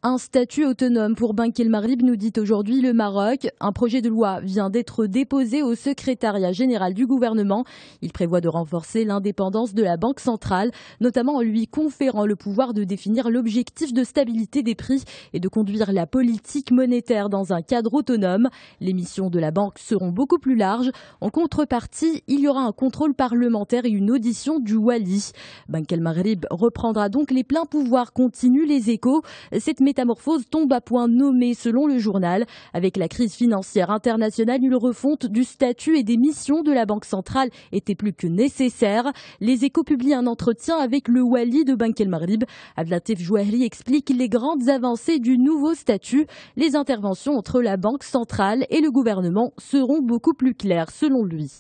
Un statut autonome pour Banque El Maghrib, nous dit aujourd'hui le Maroc. Un projet de loi vient d'être déposé au secrétariat général du gouvernement. Il prévoit de renforcer l'indépendance de la Banque centrale, notamment en lui conférant le pouvoir de définir l'objectif de stabilité des prix et de conduire la politique monétaire dans un cadre autonome. Les missions de la banque seront beaucoup plus larges. En contrepartie, il y aura un contrôle parlementaire et une audition du Wali. Banque El Maghrib reprendra donc les pleins pouvoirs, continue Les Échos. Cette métamorphose tombe à point nommé selon le journal. Avec la crise financière internationale, une refonte du statut et des missions de la Banque centrale était plus que nécessaire. Les Échos publient un entretien avec le Wali de Banque El Maghrib. Abdelatif Jouahri explique les grandes avancées du nouveau statut. Les interventions entre la Banque centrale et le gouvernement seront beaucoup plus claires selon lui.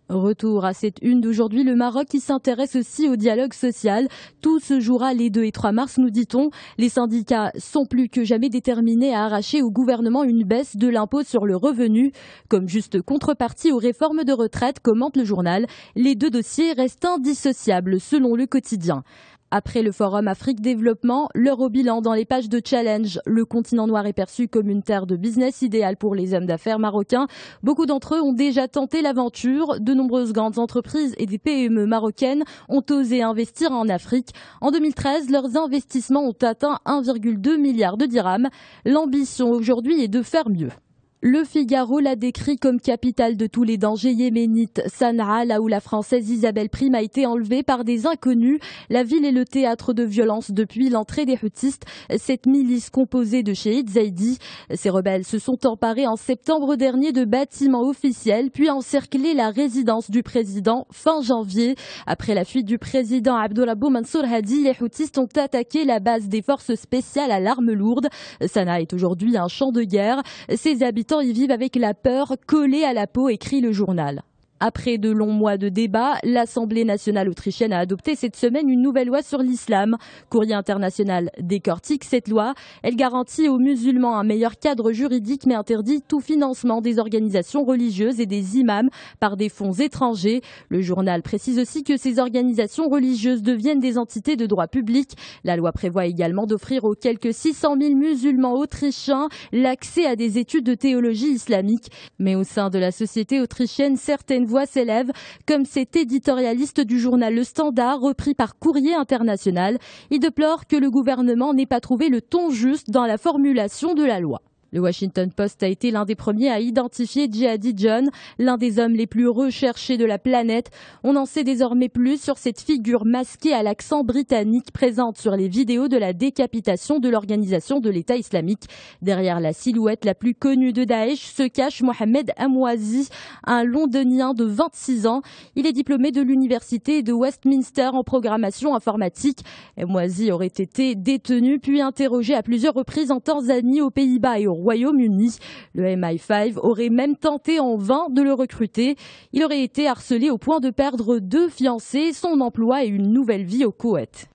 Retour à cette une d'aujourd'hui, le Maroc qui s'intéresse aussi au dialogue social. Tout se jouera les 2 et 3 mars, nous dit-on. Les syndicats sont plus que jamais déterminés à arracher au gouvernement une baisse de l'impôt sur le revenu. Comme juste contrepartie aux réformes de retraite, commente le journal, les deux dossiers restent indissociables selon le quotidien. Après le Forum Afrique Développement, l'heure au bilan dans les pages de Challenge. Le continent noir est perçu comme une terre de business idéale pour les hommes d'affaires marocains. Beaucoup d'entre eux ont déjà tenté l'aventure. De nombreuses grandes entreprises et des PME marocaines ont osé investir en Afrique. En 2013, leurs investissements ont atteint 1,2 milliard de dirhams. L'ambition aujourd'hui est de faire mieux. Le Figaro l'a décrit comme capitale de tous les dangers yéménites. Sanaa, là où la Française Isabelle Prime a été enlevée par des inconnus. La ville est le théâtre de violences depuis l'entrée des Houthis, cette milice composée de chiites zaïdis. Ces rebelles se sont emparés en septembre dernier de bâtiments officiels, puis encerclé la résidence du président fin janvier. Après la fuite du président Abdurabou Mansour Hadi, les Houthis ont attaqué la base des forces spéciales à l'arme lourde. Sanaa est aujourd'hui un champ de guerre. Ses habitants y vivent avec la peur collée à la peau, écrit le journal. Après de longs mois de débats, l'Assemblée nationale autrichienne a adopté cette semaine une nouvelle loi sur l'islam. Courrier international décortique cette loi. Elle garantit aux musulmans un meilleur cadre juridique mais interdit tout financement des organisations religieuses et des imams par des fonds étrangers. Le journal précise aussi que ces organisations religieuses deviennent des entités de droit public. La loi prévoit également d'offrir aux quelques 600 000 musulmans autrichiens l'accès à des études de théologie islamique. Mais au sein de la société autrichienne, certaines voix s'élève, comme cet éditorialiste du journal Le Standard, repris par Courrier international. Il déplore que le gouvernement n'ait pas trouvé le ton juste dans la formulation de la loi. Le Washington Post a été l'un des premiers à identifier Jihadi John, l'un des hommes les plus recherchés de la planète. On en sait désormais plus sur cette figure masquée à l'accent britannique présente sur les vidéos de la décapitation de l'organisation de l'État islamique. Derrière la silhouette la plus connue de Daesh se cache Mohamed Amouazi, un londonien de 26 ans. Il est diplômé de l'université de Westminster en programmation informatique. Amouazi aurait été détenu puis interrogé à plusieurs reprises en Tanzanie, aux Pays-Bas et au Royaume-Uni. Le MI5 aurait même tenté en vain de le recruter. Il aurait été harcelé au point de perdre 2 fiancés, son emploi et une nouvelle vie au Koweït.